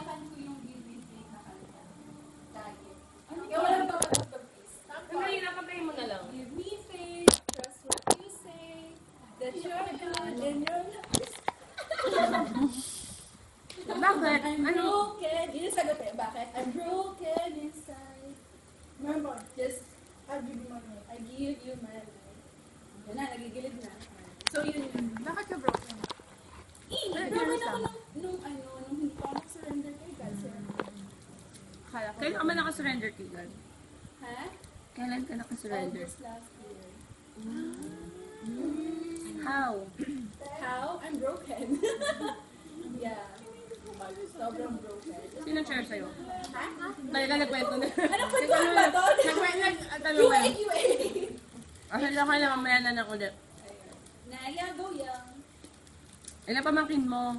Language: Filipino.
tinayakan ko yung Gilbert Street na kanta. Lagi. Kaya walang mapapapiece. Kantayin na, kantayin mo na lang. Give me faith, trust what you say, that you're good and you're not. Bakit? I'm Ano? broken. Yun yung sagot eh. Bakit? I'm broken inside. Remember, just, I'll give you my life. I give you my life. Yan na, nagigilid na. So, yun yun. Bakit ka broken? Broken ako nung hindi pa ako surrender kay God, sir. Kailan ka ba nakasurrender kay God? Ha? Kailan ka nakasurrender? August last year. How? How? I'm broken. Yeah. Sobrang broken. Sino share sa'yo? Ha? Tayo ka nagkwento na. Anong kwentuhan ba doon? Tanong QA, mo. QA. Asal ako na mamaya na lang ulit. Naya, go young. Ilan pamangkin mo?